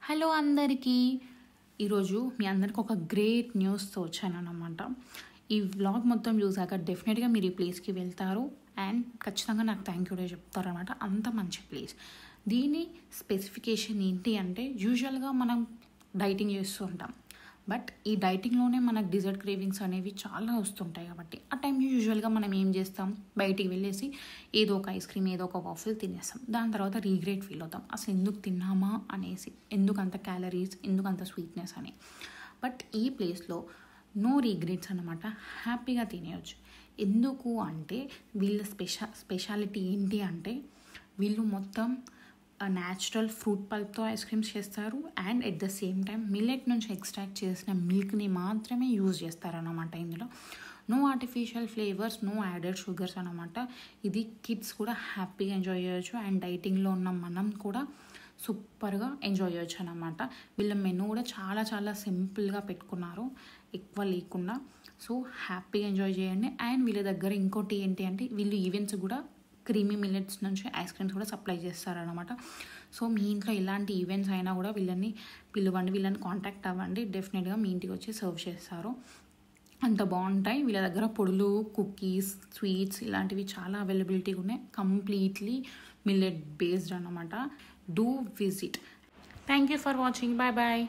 Hello అందరికీ. ఈరోజు మీ అందరికి ఒక గ్రేట్ న్యూస్తో వచ్చానన్నమాట. ఈ వ్లాగ్ మొత్తం చూసాక డెఫినెట్గా మీరు ఈ ప్లేస్కి వెళ్తారు అండ్ ఖచ్చితంగా నాకు థ్యాంక్ యూ చెప్తారనమాట. అంత మంచి ప్లేస్. దీని స్పెసిఫికేషన్ ఏంటి అంటే, యూజువల్గా మనం డైటింగ్ చేస్తూ ఉంటాం, బట్ ఈ డైటింగ్లోనే మనకు డిజర్ట్ క్రేవింగ్స్ అనేవి చాలా వస్తుంటాయి. కాబట్టి ఆ టైంలో యూజువల్గా మనం ఏం చేస్తాం, బయటికి వెళ్ళేసి ఏదో ఒక ఐస్ క్రీమ్, ఏదో ఒక వాఫిల్ తినేస్తాం. దాని తర్వాత రీగ్రెట్ ఫీల్ అవుతాం, అసలు ఎందుకు తిన్నామా అనేసి, ఎందుకు అంత క్యాలరీస్, ఎందుకు అంత స్వీట్నెస్ అని. బట్ ఈ ప్లేస్లో నో రీగ్రెట్స్ అనమాట, హ్యాపీగా తినేయచ్చు. ఎందుకు అంటే వీళ్ళ స్పెషాలిటీ ఏంటి అంటే, వీళ్ళు మొత్తం న్యాచురల్ ఫ్రూట్ పల్ప్తో ఐస్ క్రీమ్స్ చేస్తారు and at the same time millet నుంచి ఎక్స్ట్రాక్ట్ చేసిన మిల్క్ని మాత్రమే యూజ్ చేస్తారనమాట. ఇందులో no artificial flavours, no added sugars అనమాట. ఇది కిడ్స్ కూడా హ్యాపీగా ఎంజాయ్ చేయొచ్చు అండ్ డైటింగ్లో ఉన్న మనం కూడా సూపర్గా ఎంజాయ్ చేయొచ్చు అనమాట. వీళ్ళ మెనూ కూడా చాలా చాలా సింపుల్గా పెట్టుకున్నారు, ఎక్కువ లేకుండా. సో హ్యాపీగా ఎంజాయ్ చేయండి. అండ్ వీళ్ళ దగ్గర ఇంకోటి ఏంటి అంటే, వీళ్ళు ఈవెంట్స్ కూడా క్రీమీ మిల్లెట్స్ నుంచి ఐస్ క్రీమ్స్ కూడా సప్లై చేస్తారనమాట. సో మీ ఇంట్లో ఎలాంటి ఈవెంట్స్ అయినా కూడా వీళ్ళని పిలవండి, వీళ్ళని కాంటాక్ట్ అవ్వండి, డెఫినెట్గా మీ ఇంటికి వచ్చి సర్వ్ చేస్తారు. అంత బాగుంటాయి. వీళ్ళ దగ్గర పొడులు, కుకీస్, స్వీట్స్ ఇలాంటివి చాలా అవైలబిలిటీ ఉన్నాయి. కంప్లీట్లీ మిల్లెట్ బేస్డ్ అనమాట. Do visit. Thank you for watching. Bye bye.